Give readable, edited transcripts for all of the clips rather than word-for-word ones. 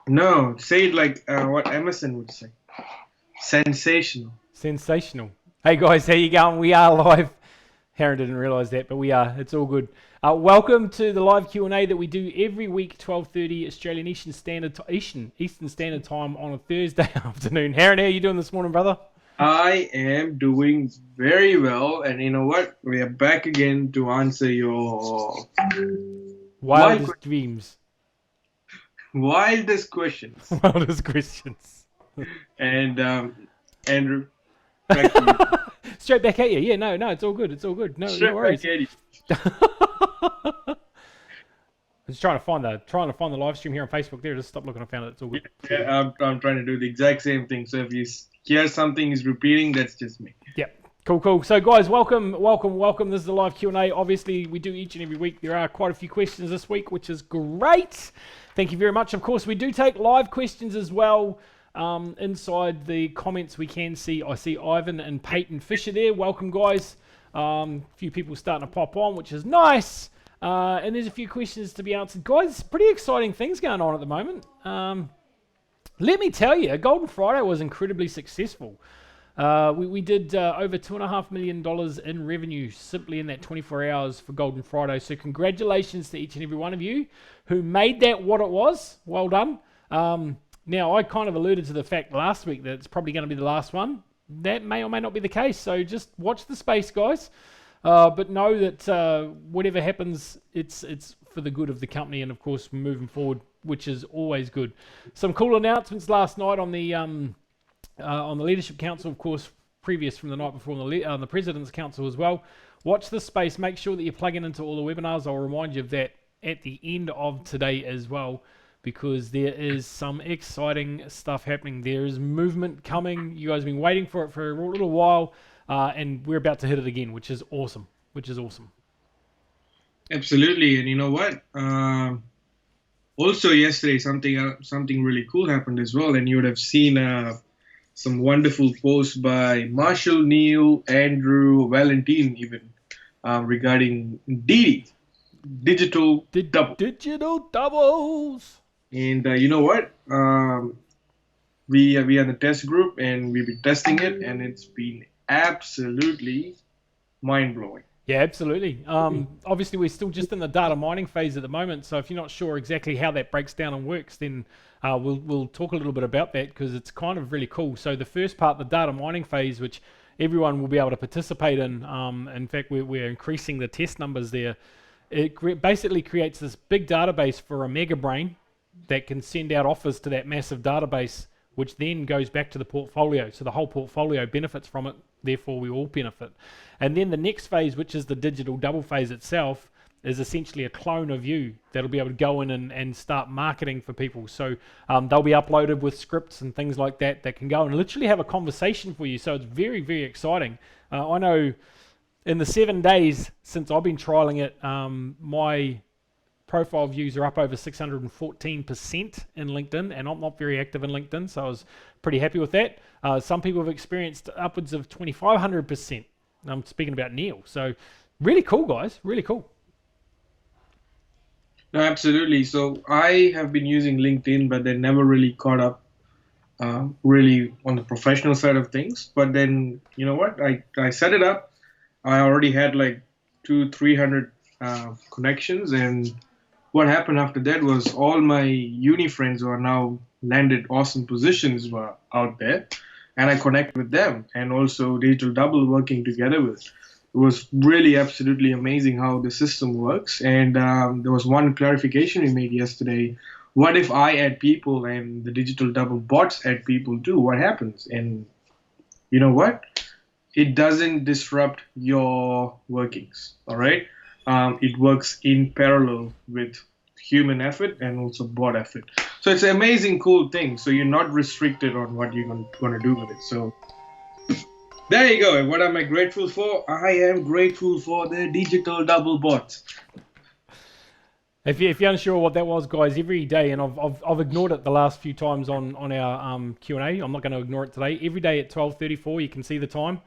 No, say it like what Emerson would say. Sensational. Sensational. Hey guys, how you going? We are live. Harren didn't realise that, but we are. It's all good. Welcome to the live Q&A that we do every week, 12:30 Australian Eastern Standard Time on a Thursday afternoon. Harren, how are you doing this morning, brother? I am doing very well, and you know what? We are back again to answer your Wildest dreams. wildest questions. Wildest questions. And Andrew, back to you. Straight back at you. Yeah, no, it's all good. It's all good. No worries. Back at you. I'm just trying to find the live stream here on Facebook. There, just stop looking. I found it. It's all good. Yeah, I'm trying to do the exact same thing. So if you hear something is repeating, that's just me. Yep. Cool. So guys, welcome. This is the live Q&A. Obviously, we do each and every week. There are quite a few questions this week, which is great. Thank you very much. Of course, we do take live questions as well. Inside the comments, we can see, I see Ivan and Peyton Fisher there. Welcome, guys. A few people starting to pop on, which is nice. And there's a few questions to be answered. Guys, pretty exciting things going on at the moment. Let me tell you, Golden Friday was incredibly successful. We did over $2.5 million in revenue simply in that 24 hours for Golden Friday. So congratulations to each and every one of you who made that what it was. Well done. Now, I kind of alluded to the fact last week that it's probably going to be the last one. That may or may not be the case. So just watch the space, guys. But know that whatever happens, it's for the good of the company and, of course, moving forward, which is always good. Some cool announcements last night on the Leadership Council, of course, previous from the night before on the President's Council as well. Watch this space. Make sure that you're plugging into all the webinars. I'll remind you of that at the end of today as well, because there is some exciting stuff happening. There is movement coming. You guys have been waiting for it for a little while, and we're about to hit it again, which is awesome. Absolutely, and you know what? Also yesterday, something really cool happened as well, and you would have seen some wonderful posts by Marshall, NEEW, Andrew, Valentine, even regarding digital doubles. And you know what? We are in the test group, and we've been testing it, and it's been absolutely mind-blowing. Yeah, absolutely. Obviously, we're still just in the data mining phase at the moment, so if you're not sure exactly how that breaks down and works, then we'll talk a little bit about that, because it's kind of really cool. So the first part, the data mining phase, which everyone will be able to participate in fact, we're increasing the test numbers there. It basically creates this big database for a mega brain that can send out offers to that massive database, which then goes back to the portfolio. So the whole portfolio benefits from it, therefore we all benefit. And then the next phase, which is the digital double phase itself, is essentially a clone of you that'll be able to go in and start marketing for people. So they'll be uploaded with scripts and things like that that can go and literally have a conversation for you. So it's very, very exciting. I know in the 7 days since I've been trialing it, my profile views are up over 614% in LinkedIn, and I'm not very active in LinkedIn, so I was pretty happy with that. Some people have experienced upwards of 2,500%. I'm speaking about Neil. So really cool, guys. Really cool. No, absolutely. So I have been using LinkedIn, but they never really caught up really on the professional side of things. But then, you know what? I set it up. I already had like 200-300 connections, and what happened after that was all my uni friends who are now landed awesome positions were out there, and I connect with them, and also Digital Double working together with. It was really absolutely amazing how the system works. And there was one clarification we made yesterday. What if I add people and the Digital Double bots add people too? What happens? And you know what? It doesn't disrupt your workings, all right? It works in parallel with human effort and also bot effort. So it's an amazing, cool thing. So you're not restricted on what you're going to do with it. So there you go. And what am I grateful for? I am grateful for the Digital Double bots. If you're unsure what that was, guys, every day, and I've ignored it the last few times on our Q&A. I'm not going to ignore it today. Every day at 12:34, you can see the time.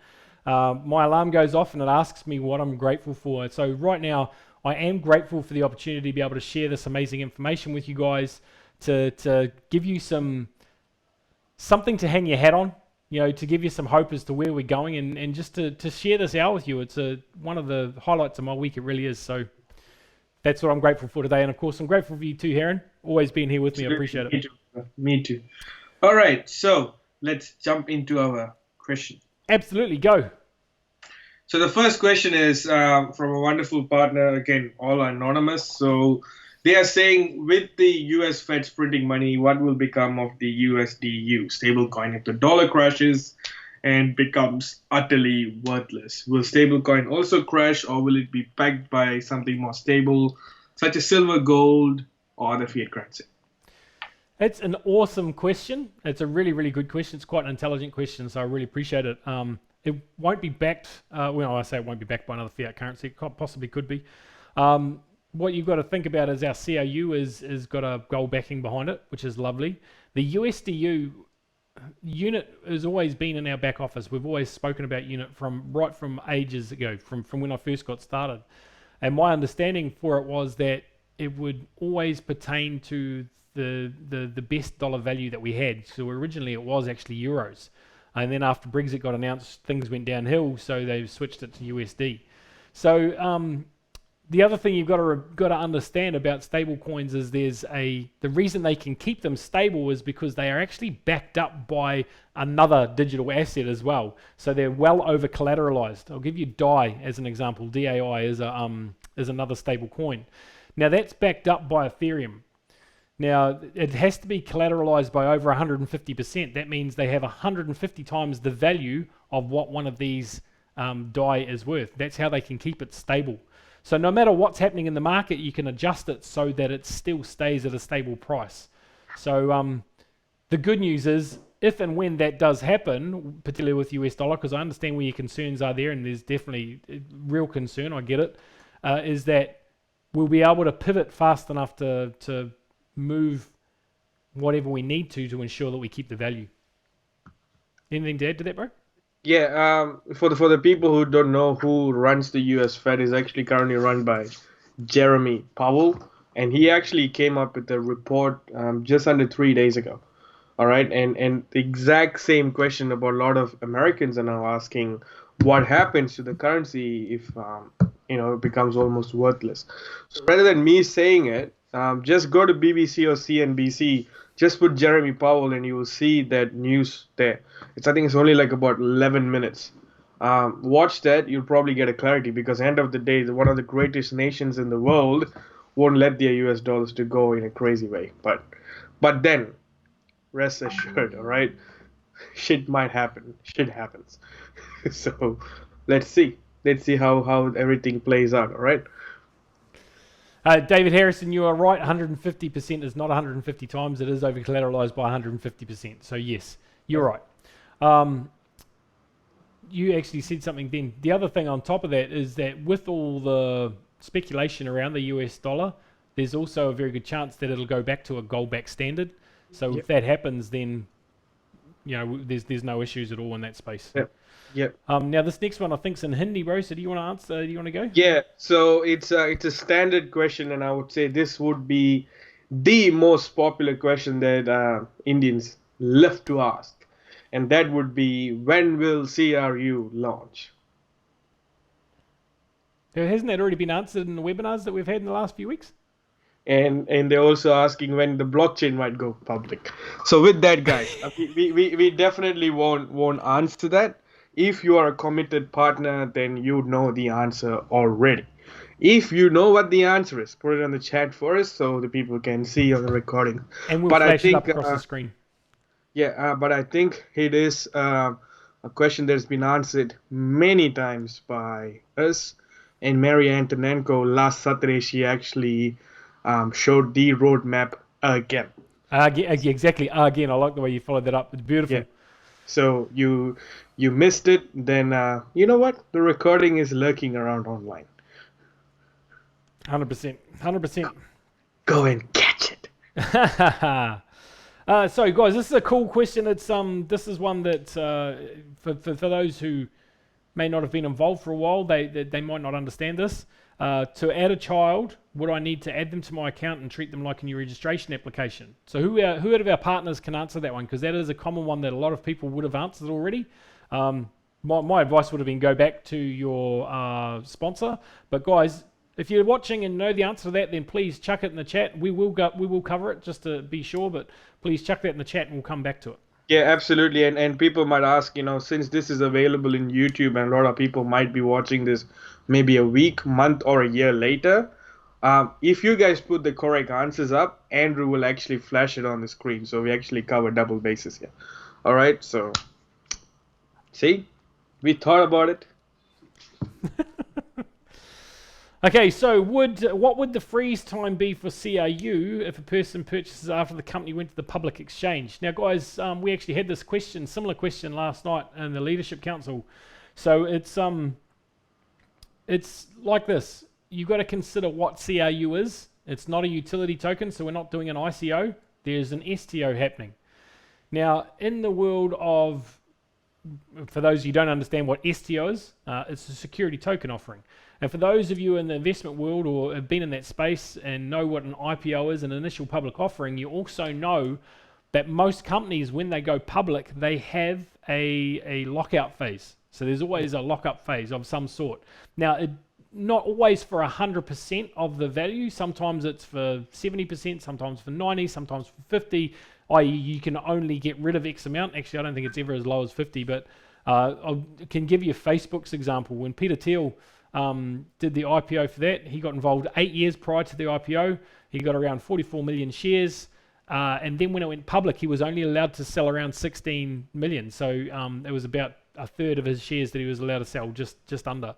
My alarm goes off and it asks me what I'm grateful for. So right now, I am grateful for the opportunity to be able to share this amazing information with you guys, to give you something to hang your hat on, to give you some hope as to where we're going, and just to share this out with you. It's one of the highlights of my week, it really is. So that's what I'm grateful for today. And of course, I'm grateful for you too, Heron. Always being here with me. I appreciate it. Me too. Me too. All right, so let's jump into our question. Absolutely, go. So the first question is from a wonderful partner, again, all anonymous. So they are saying, with the US Fed's printing money, what will become of the USDU stablecoin if the dollar crashes and becomes utterly worthless? Will stablecoin also crash, or will it be pegged by something more stable, such as silver, gold, or other fiat currency? It's an awesome question. It's a really, really good question. It's quite an intelligent question, so I really appreciate it. It won't be backed, I say it won't be backed by another fiat currency. It possibly could be. What you've got to think about is our CRU is got a gold backing behind it, which is lovely. The USDU unit has always been in our back office. We've always spoken about unit right from ages ago, from when I first got started. And my understanding for it was that it would always pertain to the best dollar value that we had. So originally it was actually euros. And then after Brexit got announced, things went downhill, so they've switched it to USD. So the other thing you've got to understand about stable coins is the reason they can keep them stable is because they are actually backed up by another digital asset as well. So they're well over collateralized. I'll give you DAI as an example. DAI is another stable coin. Now that's backed up by Ethereum. Now, it has to be collateralized by over 150%. That means they have 150 times the value of what one of these DAI is worth. That's how they can keep it stable. So no matter what's happening in the market, you can adjust it so that it still stays at a stable price. So the good news is, if and when that does happen, particularly with US dollar, because I understand where your concerns are there, and there's definitely real concern, I get it, is that we'll be able to pivot fast enough to move whatever we need to ensure that we keep the value. Anything to add to that, bro? Yeah, for the people who don't know who runs the US Fed, is actually currently run by Jeremy Powell, and he actually came up with a report just under 3 days ago. All right, and the exact same question about a lot of Americans are now asking, what happens to the currency if it becomes almost worthless? So rather than me saying it, just go to BBC or CNBC, just put Jeremy Powell, and you will see that news there. I think it's only like about 11 minutes. Watch that, you'll probably get a clarity, because end of the day, one of the greatest nations in the world won't let their US dollars to go in a crazy way. But then, rest assured, all right, shit might happen. Shit happens. So let's see how everything plays out, all right? David Harrison, you are right. 150% is not 150 times. It is over collateralized by 150%. So yes, you're right. You actually said something then. The other thing on top of that is that with all the speculation around the US dollar, there's also a very good chance that it'll go back to a gold-backed standard. So if that happens, then there's no issues at all in that space. Yep. Now this next one I think's in Hindi, bro. So do you want to answer? Do you want to go? Yeah. So it's a standard question, and I would say this would be the most popular question that Indians love to ask, and that would be, when will CRU launch? Hasn't that already been answered in the webinars that we've had in the last few weeks? And they're also asking when the blockchain might go public. So with that, guys, we definitely won't answer that. If you are a committed partner, then you know the answer already. If you know what the answer is, put it on the chat for us so the people can see on the recording. And we'll flash it up across the screen. Yeah, but I think it is a question that's been answered many times by us. And Mary Antonenko, last Saturday, she actually showed the roadmap again. Exactly, again. I like the way you followed that up. It's beautiful. Yeah. So you missed it, then you know what? The recording is lurking around online. 100%. Go and catch it. So guys, this is a cool question. It's this is one that for those who may not have been involved for a while, they might not understand this. To add a child, would I need to add them to my account and treat them like a new registration application? So who out of our partners can answer that one? Because that is a common one that a lot of people would have answered already. My advice would have been go back to your sponsor. But guys, if you're watching and know the answer to that, then please chuck it in the chat. We will cover it just to be sure, but please chuck that in the chat and we'll come back to it. Yeah, absolutely. And people might ask, since this is available in YouTube and a lot of people might be watching this maybe a week, month, or a year later, if you guys put the correct answers up, Andrew will actually flash it on the screen. So we actually cover double bases here. All right. So, see, we thought about it. Okay, so what would the freeze time be for CRU if a person purchases after the company went to the public exchange? Now, guys, we actually had this similar question last night in the Leadership Council. So it's like this. You've got to consider what CRU is. It's not a utility token, so we're not doing an ICO. There's an STO happening. Now, in the world of, for those of you who don't understand what STO is, it's a security token offering. And for those of you in the investment world or have been in that space and know what an IPO is, an initial public offering, you also know that most companies, when they go public, they have a lockout phase. So there's always a lockup phase of some sort. Now, not always for 100% of the value. Sometimes it's for 70%, sometimes for 90%, sometimes for 50%, i.e. you can only get rid of X amount. Actually, I don't think it's ever as low as 50, but I can give you Facebook's example. When Peter Thiel did the IPO for that, he got involved 8 years prior to the IPO. He got around 44 million shares. And then when it went public, he was only allowed to sell around 16 million. So it was about a third of his shares that he was allowed to sell, just under.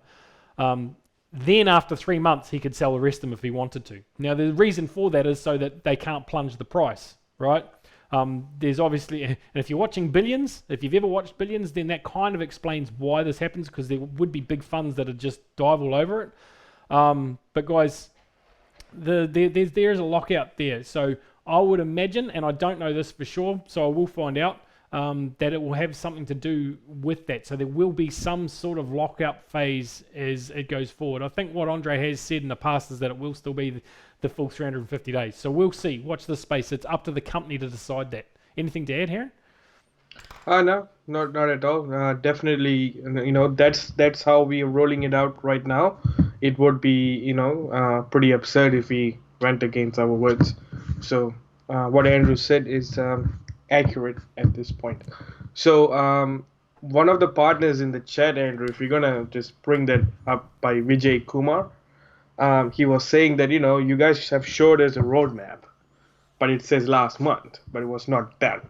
Then after 3 months, he could sell the rest of them if he wanted to. Now, the reason for that is so that they can't plunge the price, right? There's obviously, and if you're watching Billions, if you've ever watched Billions, then that kind of explains why this happens, because there would be big funds that would just dive all over it. But guys, there is a lockout there. So I would imagine, and I don't know this for sure, so I will find out, that it will have something to do with that. So there will be some sort of lockout phase as it goes forward. I think what Andre has said in the past is that it will still be the full 350 days. So we'll see. Watch this space. It's up to the company to decide that. Anything to add here? No, not at all. Definitely, that's how we are rolling it out right now. It would be, pretty absurd if we went against our words. So what Andrew said is accurate at this point. So one of the partners in the chat, Andrew, if you're gonna just bring that up, by Vijay Kumar, he was saying that you guys have showed us a roadmap, but it says last month, but it was not done.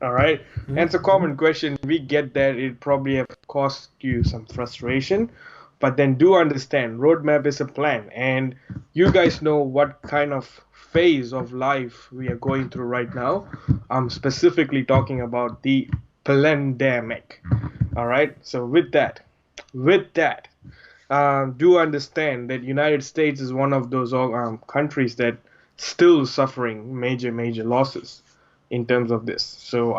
All right, and it's a common question. We get that it probably have cost you some frustration, but then do understand roadmap is a plan, and you guys know what kind of phase of life we are going through right now. I'm specifically talking about the pandemic. All right, so with that, do understand that United States is one of those countries that still suffering major losses in terms of this. So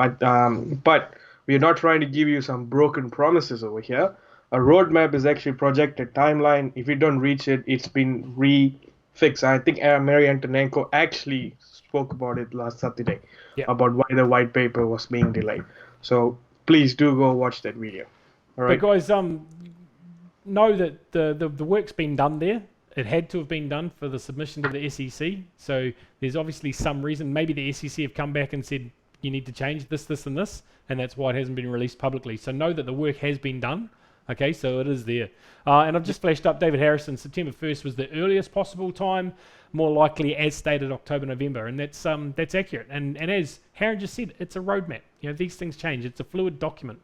but we are not trying to give you some broken promises over here. A roadmap is actually projected timeline. If you don't reach it, it's been refixed. I think Mary Antonenko actually spoke about it last Saturday, about why the white paper was being delayed. So please do go watch that video. All right. But guys, know that the work's been done there. It had to have been done for the submission to the SEC. So there's obviously some reason. Maybe the SEC have come back and said you need to change this, and this, and that's why it hasn't been released publicly. So know that the work has been done. Okay, so it is there. And I've just flashed up David Harrison. September 1st was the earliest possible time, more likely as stated October, November. And that's accurate. And as Harren just said, it's a roadmap. These things change. It's a fluid document.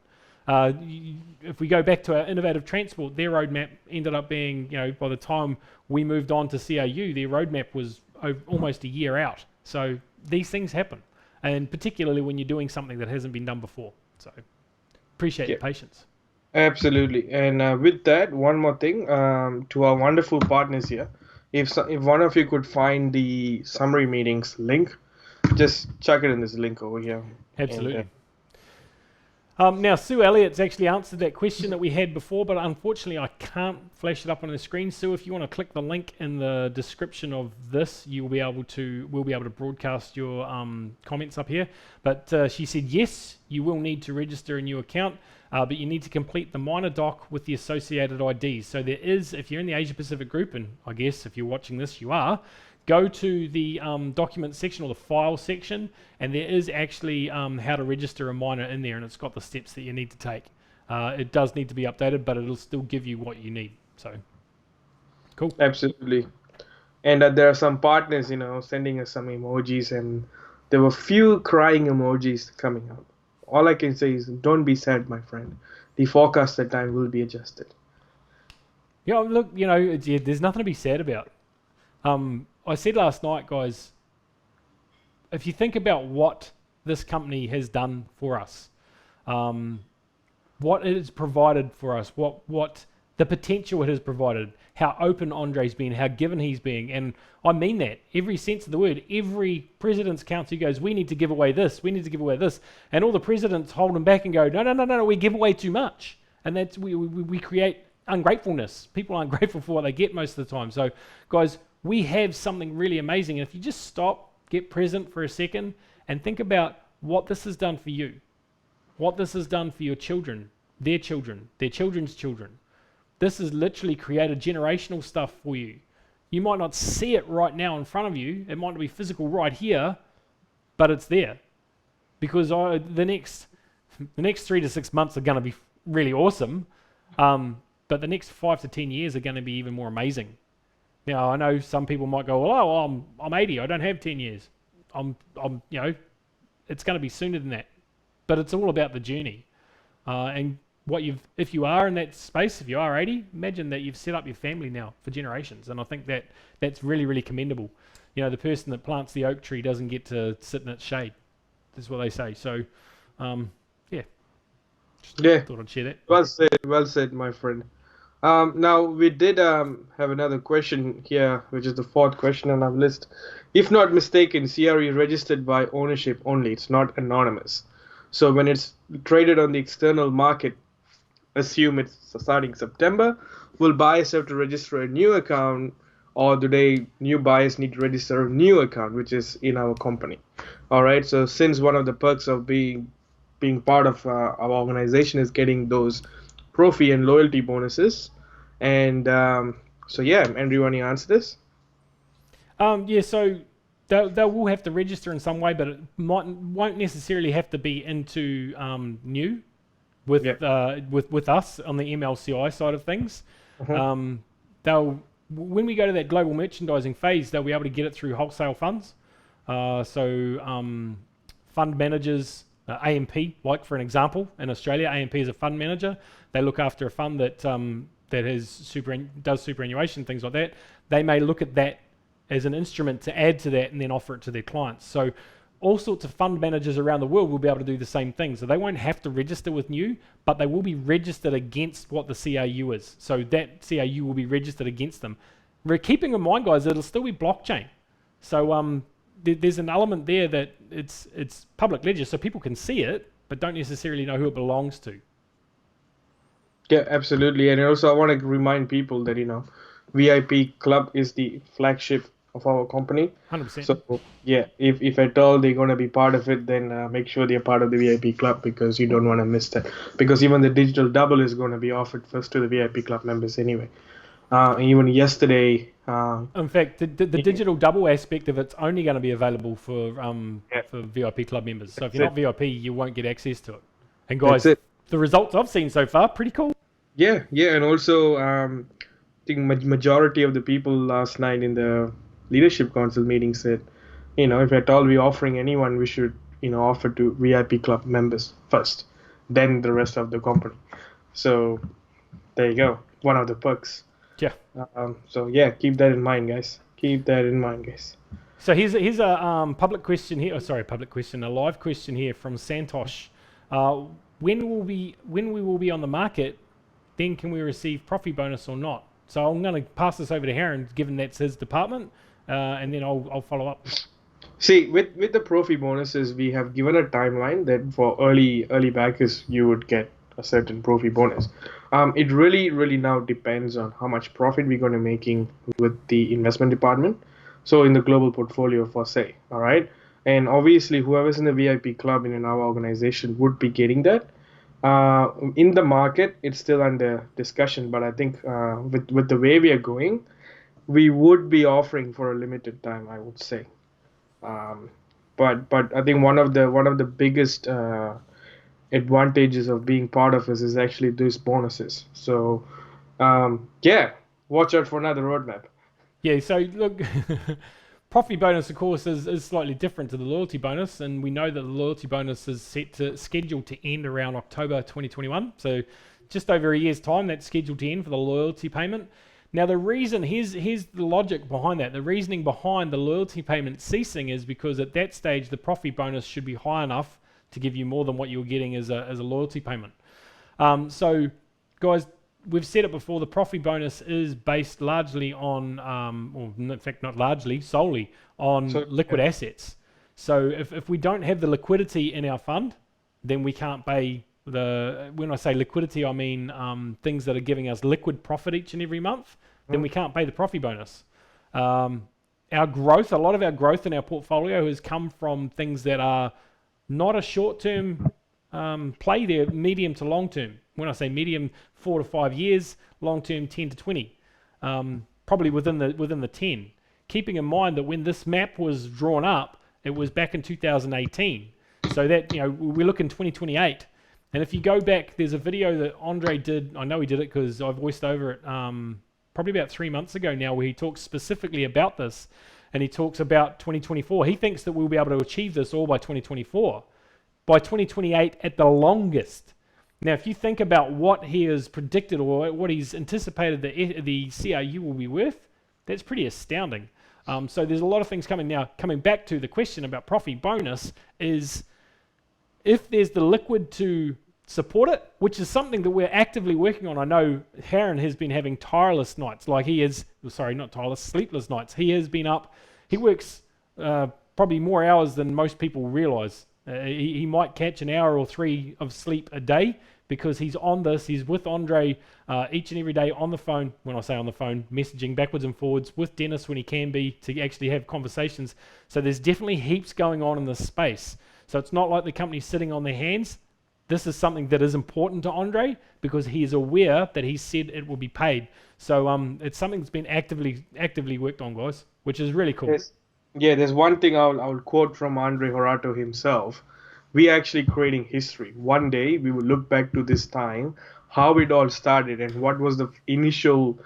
If we go back to our innovative transport, their roadmap ended up being, by the time we moved on to CRU, their roadmap was almost a year out. So these things happen. And particularly when you're doing something that hasn't been done before. So appreciate your patience. Absolutely. And with that, one more thing, to our wonderful partners here, if one of you could find the summary meetings link, just chuck it in this link over here. Absolutely. Now, Sue Elliott's actually answered that question that we had before, but unfortunately I can't flash it up on the screen. Sue, if you want to click the link in the description of this, we'll be able to broadcast your comments up here. But she said, yes, you will need to register a new account, but you need to complete the minor doc with the associated IDs. So there is, if you're in the Asia Pacific group, and I guess if you're watching this, you are, go to the document section or the file section, and there is actually how to register a minor in there, and it's got the steps that you need to take. It does need to be updated, but it'll still give you what you need. So, cool. Absolutely. And there are some partners, sending us some emojis, and there were few crying emojis coming out. All I can say is, don't be sad, my friend. The forecasted time will be adjusted. Yeah, look, there's nothing to be sad about. I said last night, guys, if you think about what this company has done for us, what it has provided for us, what the potential it has provided, how open Andre's been, how given he's being, and I mean that, every sense of the word. Every president's council goes, we need to give away this, we need to give away this, and all the presidents hold them back and go, no, we give away too much, and that's we create ungratefulness. People are ungrateful for what they get most of the time. So, guys, we have something really amazing, and if you just stop, get present for a second, and think about what this has done for you, what this has done for your children, their children's children. This has literally created generational stuff for you. You might not see it right now in front of you. It might not be physical right here, but it's there. Because the next 3 to 6 months are going to be really awesome, but the next 5 to 10 years are going to be even more amazing. Now, I know some people might go, well, I'm 80, I don't have 10 years. It's going to be sooner than that. But it's all about the journey. And if you are in that space, if you are 80, imagine that you've set up your family now for generations. And I think that's really, really commendable. The person that plants the oak tree doesn't get to sit in its shade. That's what they say. So, yeah. Thought I'd share that. Well said, my friend. Now, we did have another question here, which is the fourth question on our list. If not mistaken, CRE registered by ownership only. It's not anonymous. So when it's traded on the external market, assume it's starting September, will buyers have to register a new account, or do new buyers need to register a new account, which is in our company? All right. So since one of the perks of being part of our organization is getting those Profi and loyalty bonuses, and so yeah, Andrew, you want to answer this? So they will have to register in some way, but it won't necessarily have to be into NEEW with us on the MLCI side of things. When we go to that global merchandising phase, they'll be able to get it through wholesale funds. Fund managers, AMP, like for an example, in Australia, AMP is a fund manager. They look after a fund that does superannuation, things like that. They may look at that as an instrument to add to that and then offer it to their clients. So all sorts of fund managers around the world will be able to do the same thing. So they won't have to register with NEEW, but they will be registered against what the CAU is. So that CAU will be registered against them. We're keeping in mind, guys, it'll still be blockchain. So there's an element there that it's public ledger, so people can see it, but don't necessarily know who it belongs to. Yeah, absolutely. And also I want to remind people that, VIP Club is the flagship of our company. 100%. So yeah, if at all they're going to be part of it, then make sure they're part of the VIP Club, because you don't want to miss that. Because even the digital double is going to be offered first to the VIP Club members anyway. Even yesterday. In fact, the digital double aspect of it's only going to be available for VIP Club members. So if you're not VIP, you won't get access to it. And guys, the results I've seen so far, pretty cool. Yeah, and also I think majority of the people last night in the leadership council meeting said, if at all we're offering anyone, we should offer to VIP Club members first, then the rest of the company. So there you go, one of the perks. Yeah. So yeah, keep that in mind, guys. So here's a public question here. A live question here from Santosh. When we will be on the market, then can we receive Profi bonus or not? So I'm going to pass this over to Harren, given that's his department, and then I'll follow up. See, with the Profi bonuses, we have given a timeline that for early backers you would get a certain Profi bonus. It really now depends on how much profit we're going to making with the investment department. So in the global portfolio for say, all right, and obviously whoever's in the VIP club in our organization would be getting that. In the market, it's still under discussion, but I think with the way we are going, we would be offering for a limited time, I would say. Um, but I think one of the biggest advantages of being part of this is actually these bonuses. So yeah, watch out for another roadmap. Yeah, so look, profit bonus, of course, is slightly different to the loyalty bonus, and we know that the loyalty bonus is scheduled to end around October 2021. So just over a year's time, that's scheduled to end for the loyalty payment. Now, the reason here's the logic behind that. The reasoning behind the loyalty payment ceasing is because at that stage, the profit bonus should be high enough to give you more than what you were getting as a loyalty payment. So, guys, we've said it before, the profit bonus is based largely on, or in fact, not largely, solely on So liquid assets. So if we don't have the liquidity in our fund, then we can't pay when I say liquidity, I mean things that are giving us liquid profit each and every month, then we can't pay the profit bonus. Our growth, a lot of our growth in our portfolio has come from things that are not a short-term play, they're medium to long-term. When I say medium, 4 to 5 years, long-term 10 to 20, probably within the 10. Keeping in mind that when this map was drawn up, it was back in 2018. So that, we're looking 2028. And if you go back, there's a video that Andre did. I know he did it because I voiced over it probably about 3 months ago now, where he talks specifically about this. And he talks about 2024. He thinks that we'll be able to achieve this all by 2024. By 2028 at the longest. Now, if you think about what he has predicted or what he's anticipated the CRU will be worth, that's pretty astounding. So there's a lot of things coming. Now, coming back to the question about profit bonus is if there's the liquid to support it, which is something that we're actively working on. I know Harren has been having tireless nights, sleepless nights. He has been up, he works probably more hours than most people realize. He might catch an hour or 3 of sleep a day because he's on this. He's with Andre each and every day on the phone. When I say on the phone, messaging backwards and forwards with Dennis when he can be to actually have conversations. So there's definitely heaps going on in this space. So it's not like the company's sitting on their hands. This is something that is important to Andre because he is aware that he said it will be paid. So it's something that's been actively worked on, guys, which is really cool. There's one thing I'll quote from Andre Horato himself. We actually creating history. One day we will look back to this time, how it all started, and what was the initial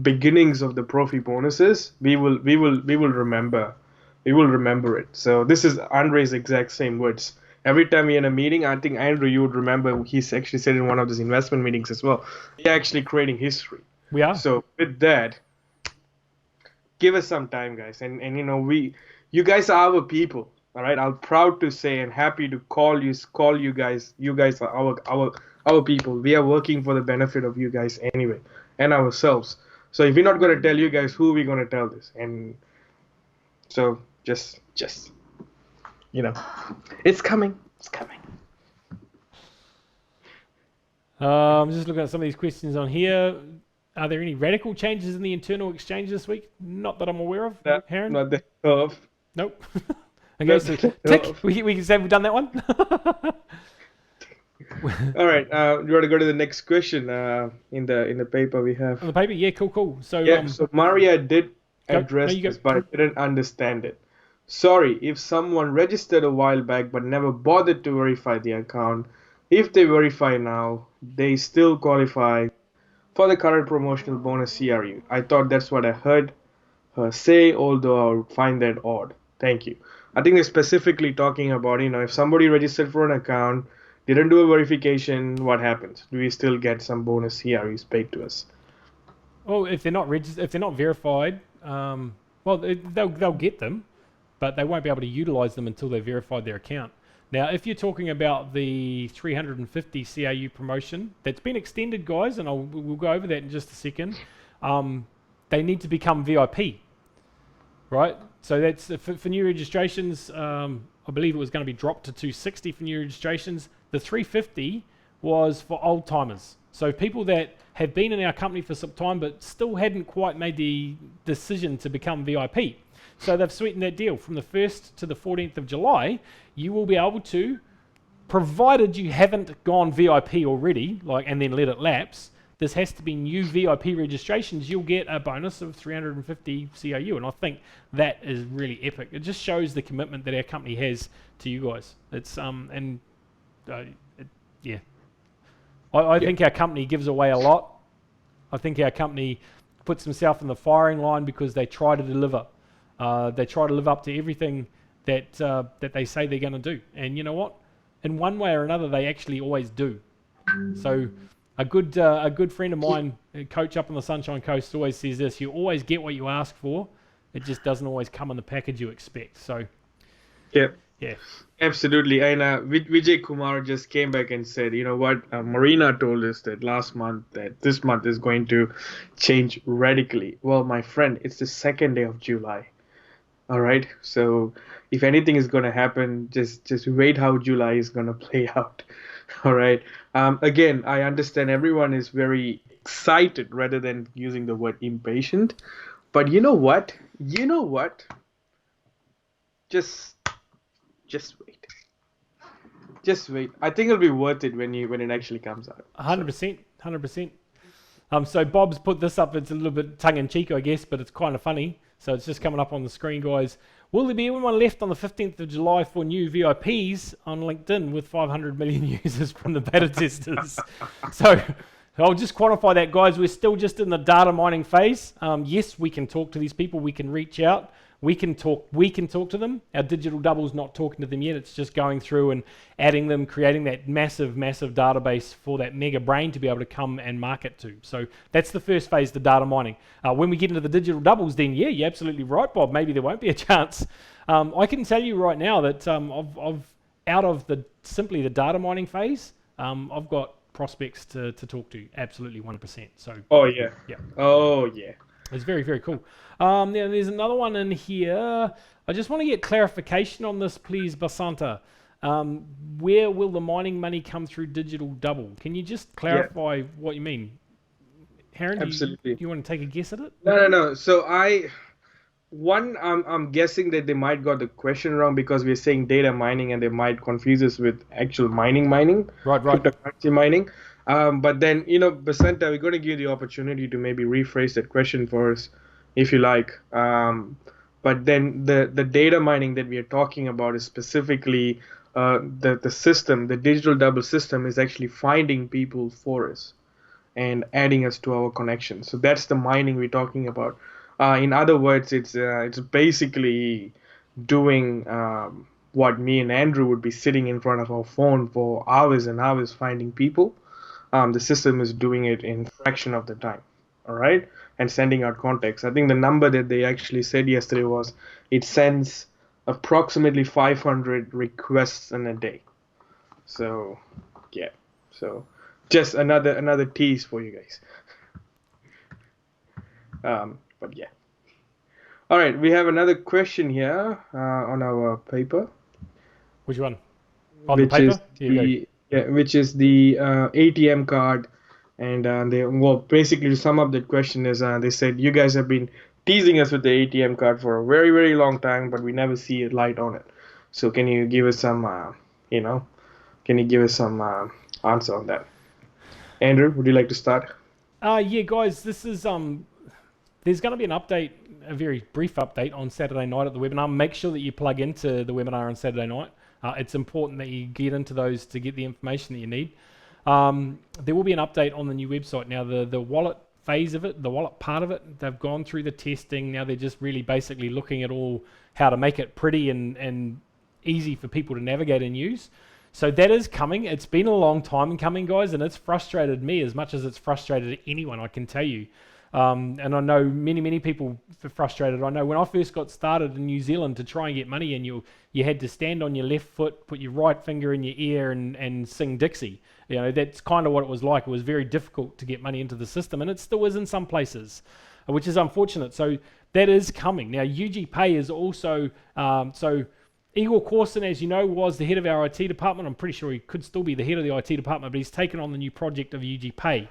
beginnings of the Profi bonuses. We will remember. We will remember it. So this is Andre's exact same words. Every time we're in a meeting, I think Andrew, you would remember he's actually said in one of these investment meetings as well. We're actually creating history. We are. So with that, give us some time, guys, and you guys are our people. All right, I'm proud to say and happy to call you guys. You guys are our people. We are working for the benefit of you guys anyway and ourselves. So if we're not going to tell you guys, who we going to tell this? And so just it's coming. It's coming. I'm just looking at some of these questions on here. Are there any radical changes in the internal exchange this week? Not that I'm aware of, Harren? Not the of. Nope. Okay, so tick. We can say we've done that one. All right. You want to go to the next question in the paper we have? On the paper, yeah, cool. So yeah. So Maria did address no, this, but I didn't understand it. Sorry, if someone registered a while back but never bothered to verify the account, if they verify now, they still qualify for the current promotional bonus CRU. I thought that's what I heard her say, although I would find that odd. Thank you. I think they're specifically talking about, if somebody registered for an account, didn't do a verification, what happens? Do we still get some bonus CRUs paid to us? Well, if they're not if they're not verified, they'll get them, but they won't be able to utilize them until they've verified their account. Now, if you're talking about the 350 CRU promotion, that's been extended, guys, and we'll go over that in just a second. They need to become VIP. right? So that's for new registrations. I believe it was going to be dropped to 260 for new registrations. The 350 was for old timers. So people that have been in our company for some time but still hadn't quite made the decision to become VIP. So they've sweetened that deal. From the 1st to the 14th of July, you will be able to, provided you haven't gone VIP already, and then let it lapse, this has to be new VIP registrations, you'll get a bonus of 350 COU. And I think that is really epic. It just shows the commitment that our company has to you guys. It's, yeah. I think our company gives away a lot. I think our company puts themselves in the firing line because they try to deliver. They try to live up to everything that they say they're going to do. And you know what? In one way or another, they actually always do. So a good friend of mine, a coach up on the Sunshine Coast, always says this: you always get what you ask for. It just doesn't always come in the package you expect. So Yeah. yeah. Absolutely. And Vijay Kumar just came back and said, you know what, Marina told us that last month that this month is going to change radically. Well, my friend, it's the second day of July. All right. So if anything is going to happen, just wait how July is going to play out. All right. Again, I understand everyone is very excited rather than using the word impatient. But you know what? You know what? Just wait. Just wait. I think it'll be worth it when it actually comes out. 100%. 100%. So Bob's put this up. It's a little bit tongue-in-cheek, I guess, but it's kind of funny. So it's just coming up on the screen, guys. Will there be anyone left on the 15th of July for new VIPs on LinkedIn with 500 million users from the beta testers? So I'll just quantify that, guys. We're still just in the data mining phase. Yes, we can talk to these people. We can reach out. We can talk to them. Our digital double's not talking to them yet. It's just going through and adding them, creating that massive database for that mega brain to be able to come and market to. So that's the first phase, the data mining. When we get into the digital doubles, then yeah, you're absolutely right, Bob. Maybe there won't be a chance. I can tell you right now that I've out of simply the data mining phase, I've got prospects to talk to. Absolutely 100%. So. Oh yeah. Yeah. Oh yeah. It's very, very cool. There's another one in here. I just want to get clarification on this, please, Basanta. Where will the mining money come through digital double? Can you just clarify what you mean? Heron, Absolutely. Do you want to take a guess at it? No. So I'm guessing that they might got the question wrong because we're saying data mining and they might confuse us with actual mining, Right. cryptocurrency mining. But then, Basanta, we're going to give you the opportunity to maybe rephrase that question for us, if you like. But then the data mining that we are talking about is specifically the system, the digital double system is actually finding people for us and adding us to our connection. So that's the mining we're talking about. In other words, it's basically doing what me and Andrew would be sitting in front of our phone for hours and hours finding people. The system is doing it in fraction of the time, all right, and sending out contacts. I think the number that they actually said yesterday was it sends approximately 500 requests in a day. So, yeah. So, just another tease for you guys. But yeah. All right, we have another question here on our paper. Which one? On the paper? Which is the ATM card, and basically to sum up that question is they said you guys have been teasing us with the ATM card for a very, very long time, but we never see a light on it. So can you give us some answer on that? Andrew, would you like to start? Yeah, guys, this is there's going to be an update, a very brief update on Saturday night at the webinar. Make sure that you plug into the webinar on Saturday night. It's important that you get into those to get the information that you need. There will be an update on the new website. Now, the wallet phase of it, the wallet part of it, they've gone through the testing. Now they're just really basically looking at how to make it pretty and easy for people to navigate and use. So that is coming. It's been a long time coming, guys, and it's frustrated me as much as it's frustrated anyone, I can tell you. And I know many people are frustrated. I know when I first got started in New Zealand to try and get money, and you had to stand on your left foot, put your right finger in your ear, and sing Dixie. That's kind of what it was like. It was very difficult to get money into the system, and it still is in some places. which is unfortunate. So that is coming. Now, UG Pay is also, so Igor Corson, as you know, was the head of our IT department. I'm pretty sure he could still be the head of the IT department, but he's taken on the new project of UG Pay.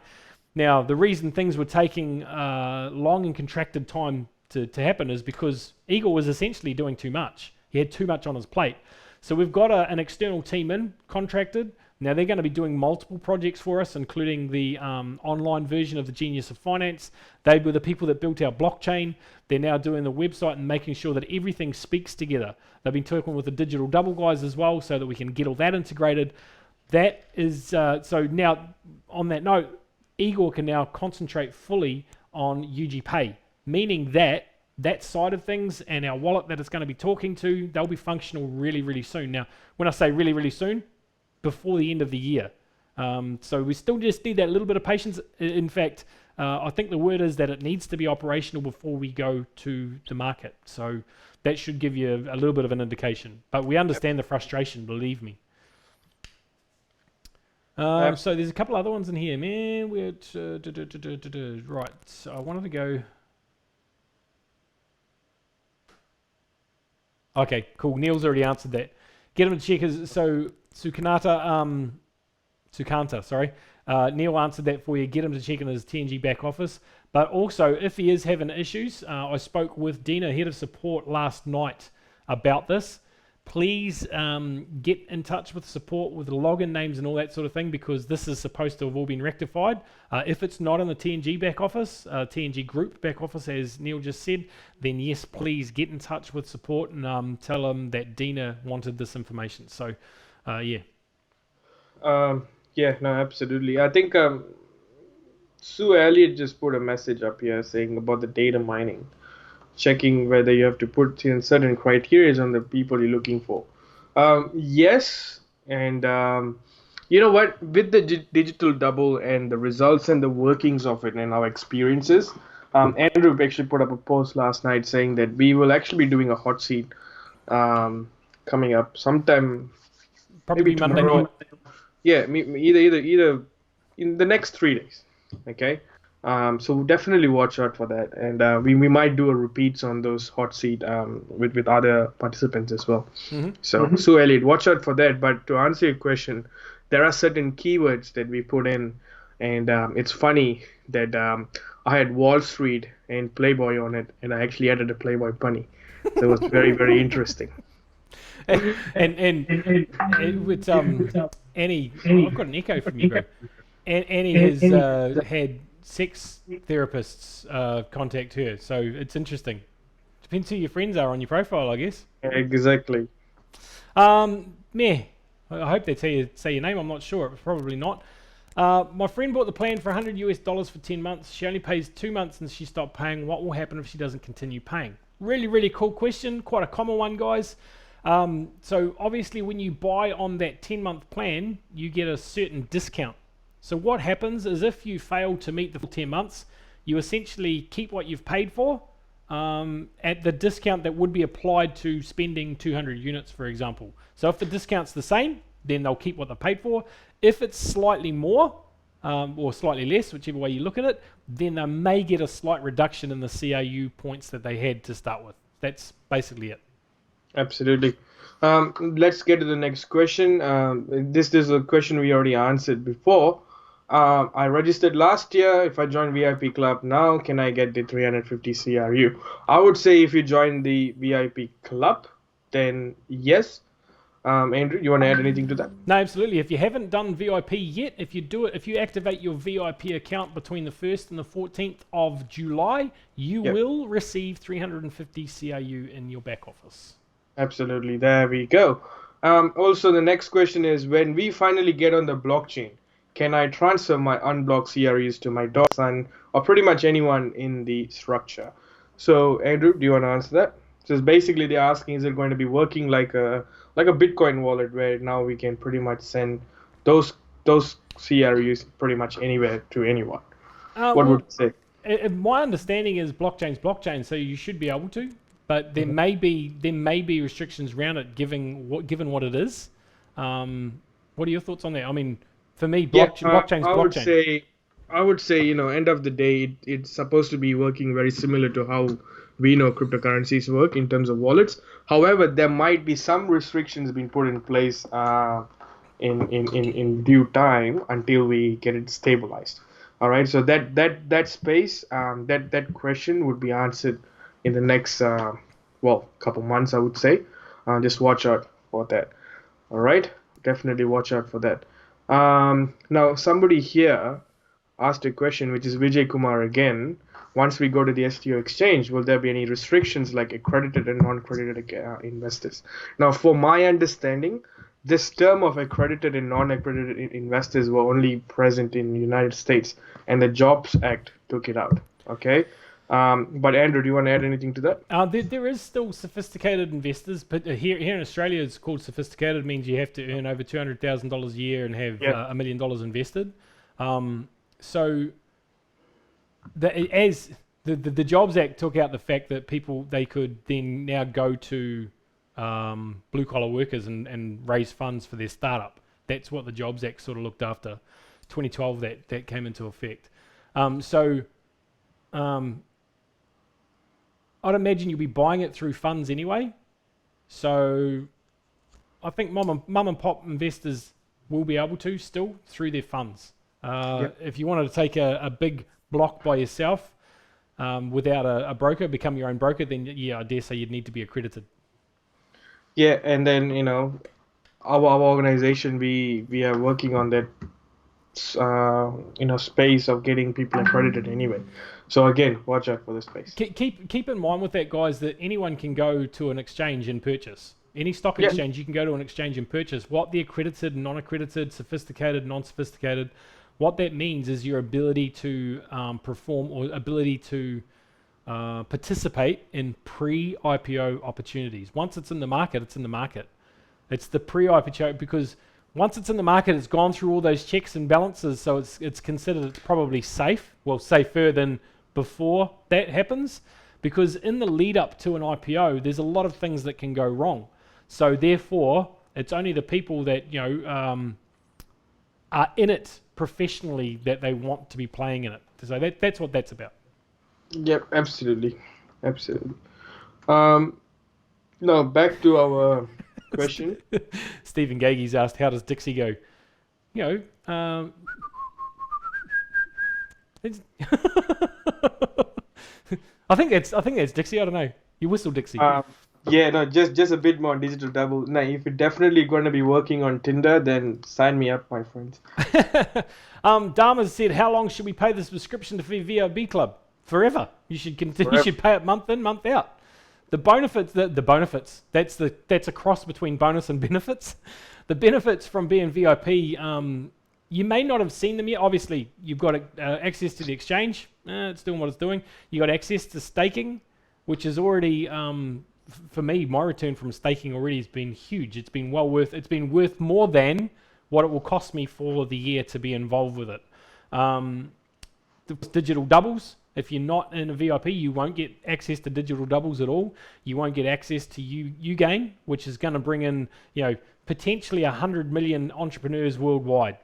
Now, the reason things were taking long and contracted time to happen is because Igor was essentially doing too much. He had too much on his plate. So we've got an external team in, contracted. Now they're going to be doing multiple projects for us, including the online version of the Genius of Finance. They were the people that built our blockchain. They're now doing the website and making sure that everything speaks together. They've been talking with the digital double guys as well so that we can get all that integrated. That is, so now on that note, Igor can now concentrate fully on UG Pay, meaning that that side of things and our wallet that it's going to be talking to, they'll be functional really, really soon. Now, when I say really, really soon, before the end of the year. So we still just need that little bit of patience. In fact, I think the word is that it needs to be operational before we go to the market. So that should give you a little bit of an indication. But we understand the frustration, believe me. So there's a couple other ones in here, man. We're right. So I wanted to go. Okay, cool. Neil's already answered that. Get him to check his. So Sukanta, sorry. Neil answered that for you. Get him to check in his TNG back office. But also, if he is having issues, I spoke with Dina, head of support, last night about this. Please get in touch with support with the login names and all that sort of thing, because this is supposed to have all been rectified. If it's not in the TNG back office, TNG group back office, as Neil just said, then yes, please get in touch with support and tell them that Dina wanted this information. So, yeah. Yeah, no, absolutely. I think Sue Elliott just put a message up here saying about the data mining, checking whether you have to put in certain criteria on the people you're looking for. Yes, and you know what? With the digital double and the results and the workings of it and our experiences, Andrew actually put up a post last night saying that we will actually be doing a hot seat coming up sometime, Probably maybe Monday tomorrow. night. Yeah, either in the next 3 days. Okay. So definitely watch out for that, and we might do a repeats on those hot seat with other participants as well. So Sue Elliott, watch out for that. But to answer your question, there are certain keywords that we put in, and it's funny that I had Wall Street and Playboy on it, and I actually added a Playboy bunny. So it was very, very interesting. and with Annie, I've got an echo from you, bro. Annie has had 6 therapists contact her, so it's interesting. Depends who your friends are on your profile, I guess. Exactly. Meh. I hope they say your name. I'm not sure. Probably not. My friend bought the plan for $100 for 10 months. She only pays 2 months and she stopped paying. What will happen if she doesn't continue paying? Really, really cool question. Quite a common one, guys. So obviously when you buy on that 10-month plan, you get a certain discount. So what happens is if you fail to meet the full 10 months, you essentially keep what you've paid for at the discount that would be applied to spending 200 units, for example. So if the discount's the same, then they'll keep what they paid for. If it's slightly more or slightly less, whichever way you look at it, then they may get a slight reduction in the CRU points that they had to start with. That's basically it. Absolutely. Let's get to the next question. This is a question we already answered before. I registered last year. If I join VIP Club now, can I get the 350 CRU? I would say if you join the VIP Club, then yes. Andrew, you want to add anything to that? No, absolutely. If you haven't done VIP yet, if you activate your VIP account between the 1st and the 14th of July, you will receive 350 CRU in your back office. Absolutely. There we go. Also, the next question is, when we finally get on the blockchain, can I transfer my unblocked CRUs to my son or pretty much anyone in the structure? So, Andrew, do you want to answer that? So basically they're asking, is it going to be working like a Bitcoin wallet where now we can pretty much send those CRUs pretty much anywhere to anyone? What would you say? My understanding is blockchain's blockchain, so you should be able to. But there may be restrictions around it, given what it is. What are your thoughts on that? I mean, for me, blockchain's blockchain. I would say, end of the day, it's supposed to be working very similar to how we know cryptocurrencies work in terms of wallets. However, there might be some restrictions being put in place in due time until we get it stabilized. All right, so that space, that question would be answered in the next, couple months, I would say. Just watch out for that. All right, definitely watch out for that. Now, somebody here asked a question, which is Vijay Kumar again. Once we go to the STO exchange, will there be any restrictions like accredited and non-accredited investors? Now, for my understanding, this term of accredited and non-accredited investors were only present in the United States, and the Jobs Act took it out. Okay. But Andrew, do you want to add anything to that? There is still sophisticated investors, but here in Australia, it's called sophisticated. It means you have to earn over $200,000 a year and have Yeah. $1 million invested. So the Jobs Act took out the fact that they could then now go to blue collar workers and raise funds for their startup. That's what the Jobs Act sort of looked after. 2012 that came into effect. I'd imagine you'll be buying it through funds anyway. So I think mum and pop investors will be able to still through their funds. If you wanted to take a big block by yourself without a broker, become your own broker, then I dare say you'd need to be accredited. Yeah, and then our organization, we are working on that space of getting people accredited anyway. So again, watch out for the space. Keep in mind with that, guys, that anyone can go to an exchange and purchase. Any stock exchange, you can go to an exchange and purchase. What the accredited, non-accredited, sophisticated, non-sophisticated, what that means is your ability to perform or ability to participate in pre-IPO opportunities. Once it's in the market, it's in the market. It's the pre-IPO because once it's in the market, it's gone through all those checks and balances, so it's considered it's probably safe, well, safer than before that happens, because in the lead up to an IPO, there's a lot of things that can go wrong. So therefore, it's only the people that are in it professionally that they want to be playing in it. So that's what that's about. Yep, absolutely. Now back to our question. Stephen Gage's asked, "How does Dixie go?" It's I think that's Dixie. I don't know. You whistle, Dixie. Just a bit more digital double. Now, if you're definitely going to be working on Tinder, then sign me up, my friends. Dharma said, "How long should we pay the subscription to the VOB Club? Forever. You should continue. You should pay it month in, month out. The benefits. That's a cross between bonus and benefits. The benefits from being VIP. You may not have seen them yet. Obviously, you've got access to the exchange. It's doing what it's doing. You got access to staking, which is already, for me, my return from staking already has been huge. It's been worth more than what it will cost me for the year to be involved with it. The digital doubles. If you're not in a VIP, you won't get access to digital doubles at all. You won't get access to Ugain, which is going to bring in, potentially 100 million entrepreneurs worldwide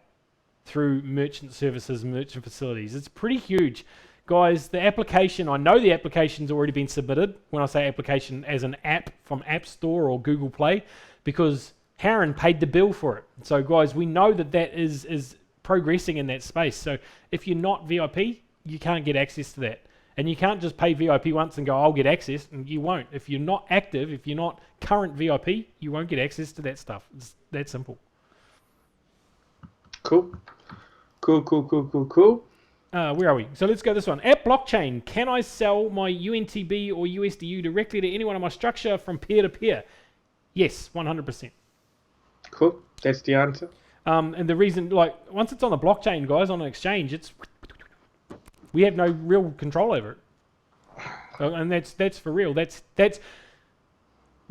through merchant services, merchant facilities. It's pretty huge. Guys, the application, I know the application's already been submitted. When I say application, as an app from App Store or Google Play, because Harren paid the bill for it. So guys, we know that is progressing in that space. So if you're not VIP, you can't get access to that. And you can't just pay VIP once and go, I'll get access, and you won't. If you're not active, if you're not current VIP, you won't get access to that stuff. It's that simple. Cool. Where are we? So let's go this one. At blockchain, can I sell my UNTB or USDU directly to anyone in my structure from peer to peer? Yes, 100%. Cool. That's the answer. And the reason, once it's on the blockchain, guys, on an exchange, we have no real control over it. And that's for real. That's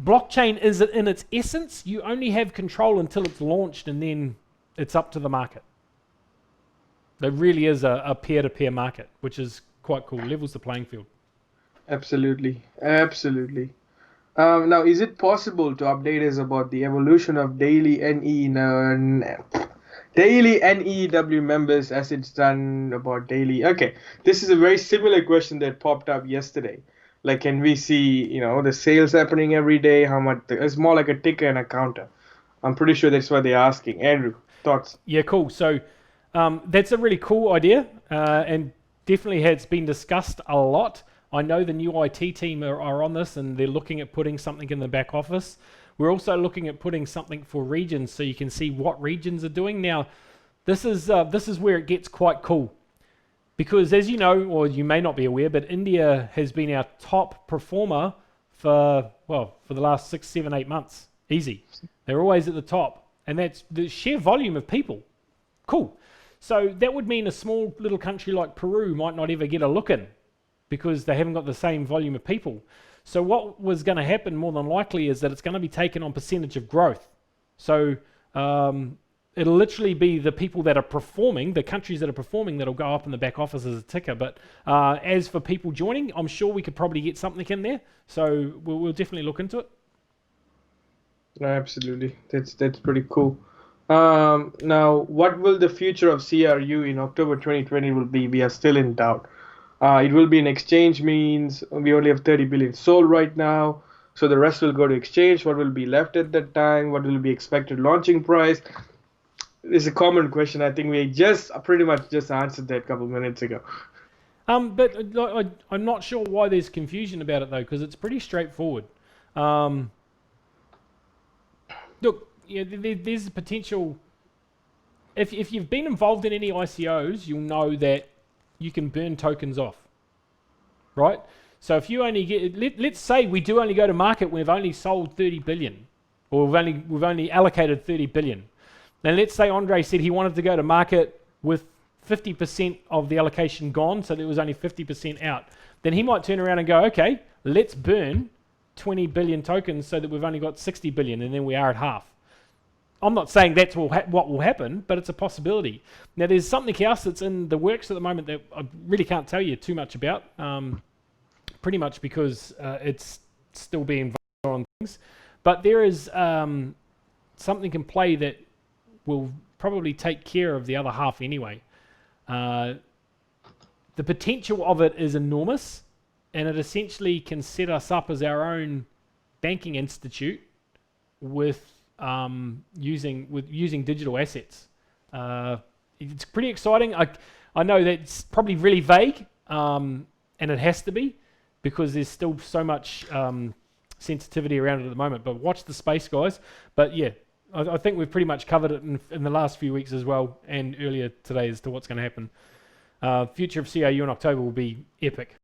blockchain is in its essence. You only have control until it's launched, and then it's up to the market. There really is a peer-to-peer market, which is quite cool. Levels the playing field. Absolutely. Now, is it possible to update us about the evolution of daily NE? Daily NEW members as it's done about daily. Okay, this is a very similar question that popped up yesterday. Like, can we see, the sales happening every day? How much? It's more like a ticker and a counter. I'm pretty sure that's what they're asking. Andrew, thoughts? Yeah, cool. So that's a really cool idea, and definitely has been discussed a lot. I know the new IT team are on this, and they're looking at putting something in the back office. We're also looking at putting something for regions, so you can see what regions are doing. Now, this is where it gets quite cool, because as you know, or you may not be aware, but India has been our top performer for the last 6, 7, 8 months. Easy. They're always at the top, and that's the sheer volume of people. Cool. So that would mean a small little country like Peru might not ever get a look in because they haven't got the same volume of people. So what was going to happen more than likely is that it's going to be taken on percentage of growth. So it'll literally be the people that are performing, the countries that are performing, that'll go up in the back office as a ticker. But as for people joining, I'm sure we could probably get something in there. So we'll definitely look into it. No, absolutely. That's pretty cool. Now, what will the future of CRU in October 2020 will be? We are still in doubt. It will be an exchange, means we only have 30 billion sold right now, so the rest will go to exchange. What will be left at that time? What will be expected launching price? It's a common question. I think we just pretty much just answered that a couple minutes ago. But I'm not sure why there's confusion about it though, because it's pretty straightforward. Look, yeah, there's a potential. If you've been involved in any ICOs, you'll know that you can burn tokens off, right? So if you only get, let's say we do only go to market when we've only sold 30 billion, or we've only allocated 30 billion. Then let's say Andre said he wanted to go to market with 50% of the allocation gone, so there was only 50% out. Then he might turn around and go, okay, let's burn 20 billion tokens so that we've only got 60 billion, and then we are at half. I'm not saying that's what will happen, but it's a possibility. Now, there's something else that's in the works at the moment that I really can't tell you too much about, pretty much because it's still being voted on things. But there is something in play that will probably take care of the other half anyway. The potential of it is enormous, and it essentially can set us up as our own banking institute with using digital assets. It's pretty exciting. I know that's probably really vague, and it has to be because there's still so much sensitivity around it at the moment. But watch the space, guys. But yeah, I think we've pretty much covered it in the last few weeks as well, and earlier today as to what's going to happen. Future of CRU in October will be epic.